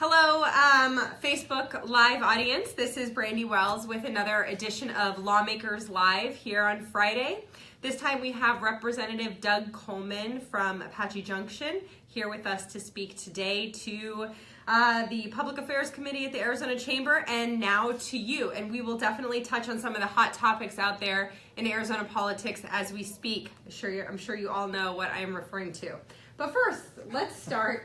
Hello, Facebook Live audience. This is Brandy Wells with another edition of Lawmakers Live here on Friday. This time we have Representative Doug Coleman from Apache Junction here with us to speak today to the Public Affairs Committee at the Arizona Chamber and now to you. And we will definitely touch on some of the hot topics out there in Arizona politics as we speak. I'm sure you all know what I am referring to. But first, let's start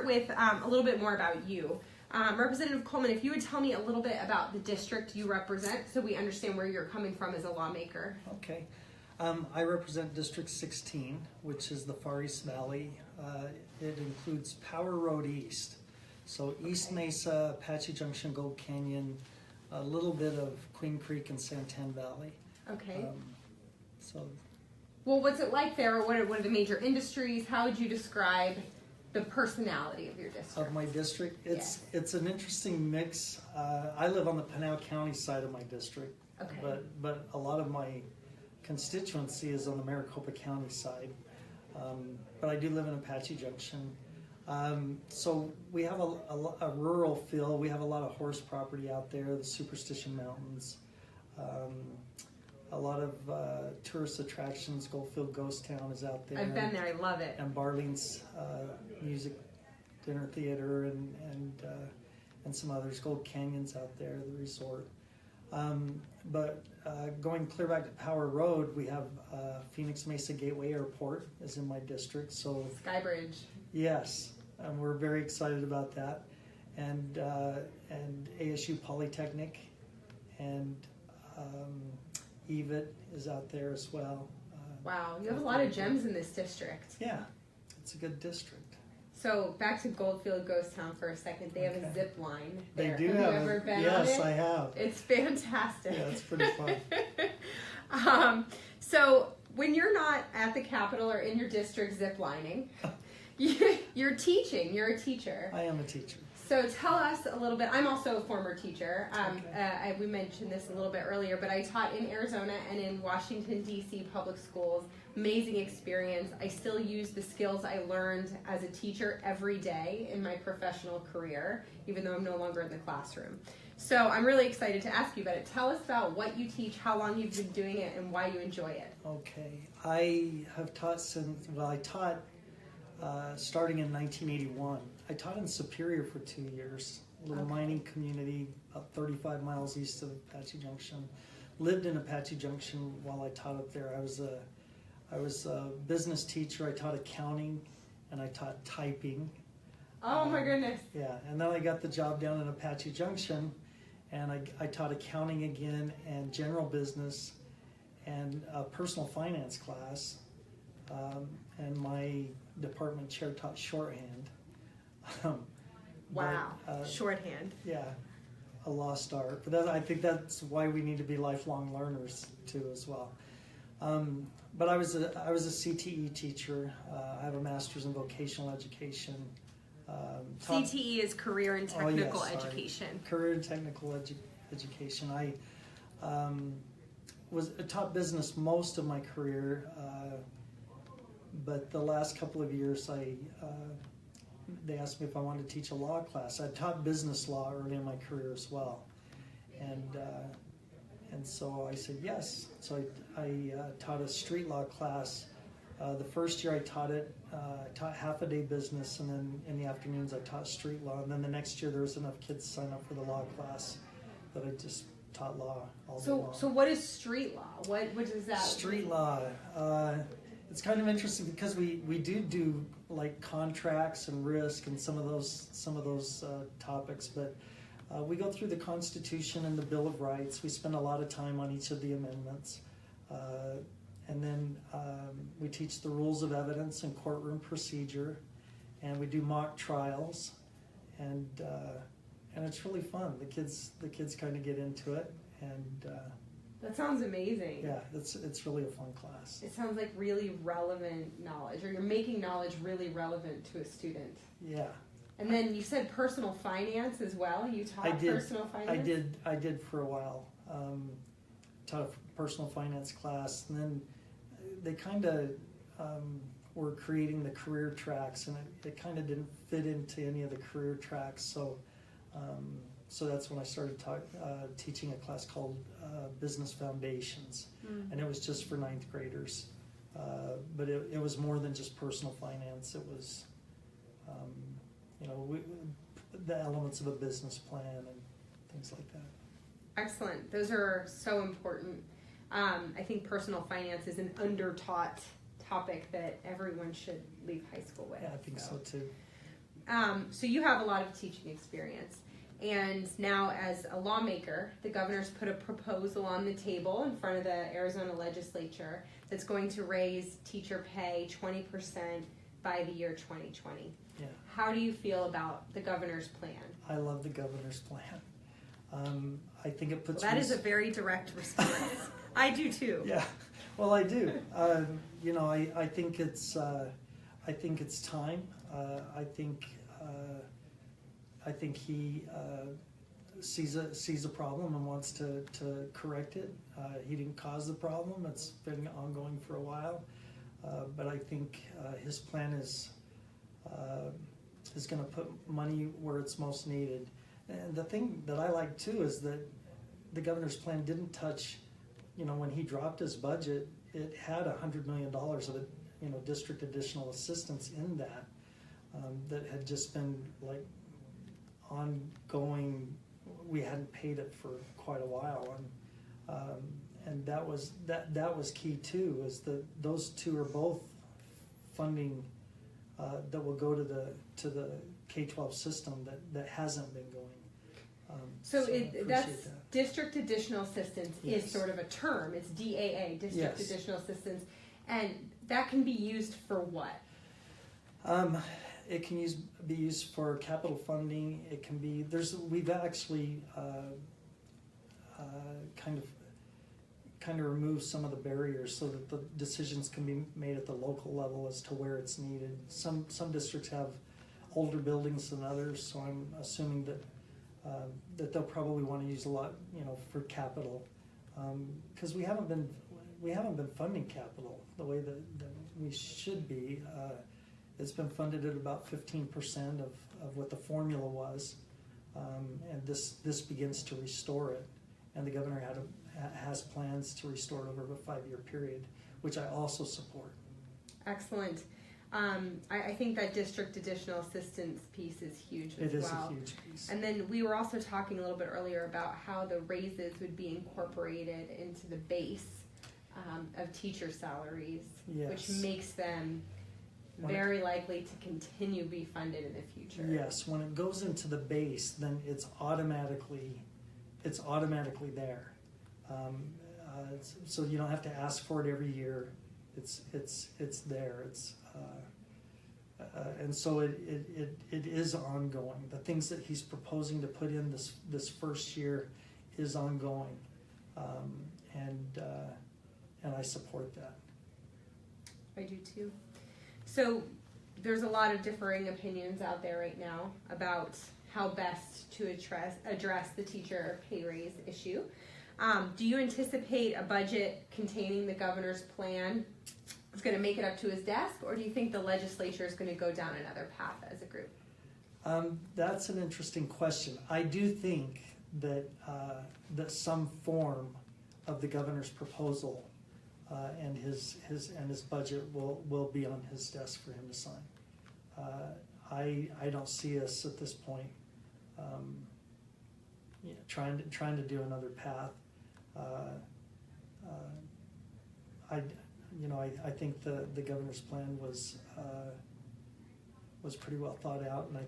with a little bit more about you. Representative Coleman, if you would tell me a little bit about the district you represent so we understand where you're coming from as a lawmaker. Okay. I represent District 16, which is the Far East Valley. It includes Power Road East. So East Mesa, Apache Junction, Gold Canyon, a little bit of Queen Creek and Santan Valley. Okay. Well, what's it like there? What are the major industries? How would you describe the personality of your district? Of my district? It's an interesting mix. I live on the Pinal County side of my district, okay. but a lot of my constituency is on the Maricopa County side. But I do live in Apache Junction. So we have a rural feel. We have a lot of horse property out there, the Superstition Mountains. A lot of tourist attractions. Goldfield Ghost Town is out there. I've been there. I love it. And Barling's music dinner theater and some others. Gold Canyon's out there, the resort. But going clear back to Power Road, we have Phoenix Mesa Gateway Airport is in my district. So Skybridge. Yes, and we're very excited about that. And ASU Polytechnic and EVIT is out there as well. Wow, you have a lot of gems in this district. Yeah, it's a good district. So back to Goldfield Ghost Town for a second. They have a zip line there. They do have you ever been on it? Yes, I have. It's fantastic. Yeah, it's pretty fun. So when you're not at the Capitol or in your district zip lining, you're teaching. You're a teacher. I am a teacher. So tell us a little bit. I'm also a former teacher. Okay. We mentioned this a little bit earlier, but I taught in Arizona and in Washington, D.C. public schools. Amazing experience. I still use the skills I learned as a teacher every day in my professional career, even though I'm no longer in the classroom. So I'm really excited to ask you about it. Tell us about what you teach, how long you've been doing it, and why you enjoy it. Okay. I have taught starting in 1981. I taught in Superior for 2 years, a little mining community about 35 miles east of Apache Junction. Lived in Apache Junction while I taught up there. I was a business teacher. I taught accounting and I taught typing. Oh my goodness. Yeah, and then I got the job down in Apache Junction and I taught accounting again and general business and a personal finance class. And my department chair taught shorthand. Wow, shorthand. Yeah, a lost art. But I think that's why we need to be lifelong learners too, as well. But I was a CTE teacher. I have a master's in vocational education. CTE is career and technical education. Career and technical education. I taught business most of my career. But the last couple of years, they asked me if I wanted to teach a law class. I taught business law early in my career as well, and so I said yes. So I taught a street law class. The first year I taught it, I taught half a day business, and then in the afternoons I taught street law. And then the next year there was enough kids to sign up for the law class that I just taught law all day long. So what is street law? What is that? Street law. It's kind of interesting because we do like contracts and risk and some of those topics, but we go through the Constitution and the Bill of Rights. We spend a lot of time on each of the amendments, and then we teach the rules of evidence and courtroom procedure, and we do mock trials, and it's really fun. The kids kind of get into it, and that sounds amazing. Yeah, it's really a fun class. It sounds like really relevant knowledge, or you're making knowledge really relevant to a student. Yeah. And then you said personal finance as well. You taught personal finance? I did for a while. Taught a personal finance class, and then they kind of were creating the career tracks, and it kind of didn't fit into any of the career tracks. So that's when I started teaching a class called Business Foundations, and it was just for ninth graders. But it was more than just personal finance. It was, the elements of a business plan and things like that. Excellent. Those are so important. I think personal finance is an under-taught topic that everyone should leave high school with. Yeah, I think so too. So you have a lot of teaching experience. And now as a lawmaker, the governor's put a proposal on the table in front of the Arizona legislature that's going to raise teacher pay 20% by the year 2020. Yeah. How do you feel about the governor's plan? I love the governor's plan. I think it puts... Well, that is a very direct response. I do too. Yeah, well, I do. I think it's time. I think he sees a problem and wants to correct it. He didn't cause the problem. It's been ongoing for a while. But I think his plan is going to put money where it's most needed. And the thing that I like too is that the governor's plan didn't touch, when he dropped his budget, it had $100 million of it, district additional assistance in that, that had just been like ongoing. We hadn't paid it for quite a while, and that was key too. Is that those two are both funding that will go to the K-12 system that hasn't been going. So that's district additional assistance. Yes. Is sort of a term. It's DAA, district Yes. additional assistance, and that can be used for what? It can be used for capital funding. It can be we've actually kind of removed some of the barriers so that the decisions can be made at the local level as to where it's needed. Some districts have older buildings than others, so I'm assuming that they'll probably want to use a lot, for capital, because we haven't been funding capital the way that we should be. It's been funded at about 15% of what the formula was, and this begins to restore it. And the governor has plans to restore it over a 5-year period, which I also support. Excellent. I think that district additional assistance piece is huge as well. It is a huge piece. And then we were also talking a little bit earlier about how the raises would be incorporated into the base of teacher salaries, Yes. which makes them very likely to continue to be funded in the future. Yes, when it goes into the base, then it's automatically there. So you don't have to ask for it every year. It's there. And so it is ongoing. The things that he's proposing to put in this first year is ongoing, and I support that. I do too. So there's a lot of differing opinions out there right now about how best to address the teacher pay raise issue. Do you anticipate a budget containing the governor's plan is going to make it up to his desk, or do you think the legislature is going to go down another path as a group? That's an interesting question. I do think that some form of the governor's proposal and his budget will be on his desk for him to sign. I don't see us at this point trying to do another path. I think the governor's plan was pretty well thought out, and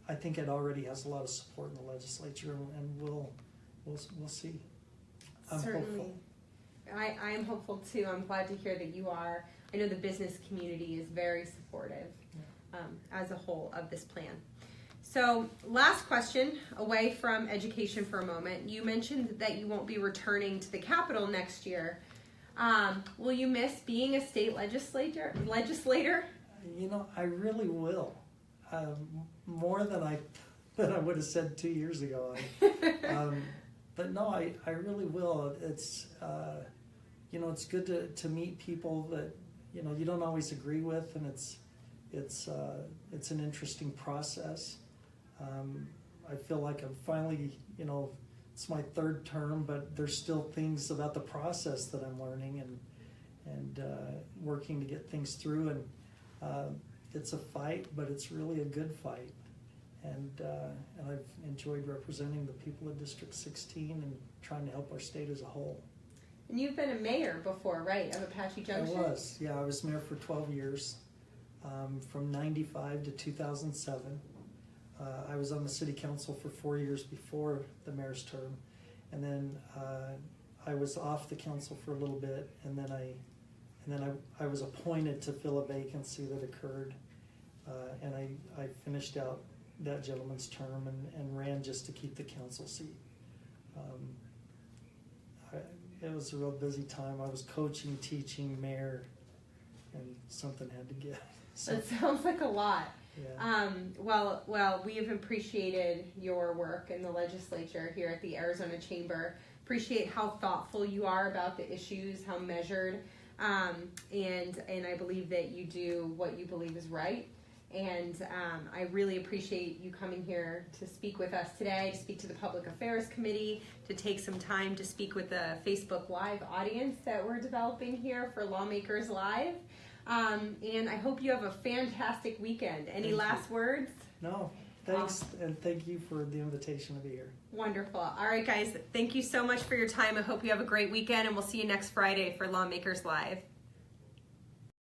I think it already has a lot of support in the legislature, and we'll see. I'm Certainly. hopeful. I am hopeful too. I'm glad to hear that you are. I know the business community is very supportive as a whole of this plan. So last question, away from education for a moment. You mentioned that you won't be returning to the Capitol next year. Will you miss being a state legislator? I really will. More than I would have said 2 years ago. But no, I really will. It's it's good to meet people that you don't always agree with, and it's an interesting process. I feel like I'm finally, it's my third term, but there's still things about the process that I'm learning and working to get things through. And it's a fight, but it's really a good fight. And I've enjoyed representing the people of District 16 and trying to help our state as a whole. And you've been a mayor before, right, of Apache Junction? I was, yeah. I was mayor for 12 years, from 95 to 2007. I was on the city council for 4 years before the mayor's term, and then I was off the council for a little bit, and then I was appointed to fill a vacancy that occurred, and I finished out that gentleman's term and ran just to keep the council seat. It was a real busy time. I was coaching, teaching, mayor, and something had to give. So, it sounds like a lot. yeah. Well, we have appreciated your work in the legislature here at the Arizona Chamber. Appreciate how thoughtful you are about the issues, how measured, and I believe that you do what you believe is right. And I really appreciate you coming here to speak with us today, to speak to the Public Affairs Committee, to take some time to speak with the Facebook Live audience that we're developing here for Lawmakers Live. And I hope you have a fantastic weekend. Any last words? No, thanks, and thank you for the invitation to be here. Wonderful. All right, guys, thank you so much for your time. I hope you have a great weekend, and we'll see you next Friday for Lawmakers Live.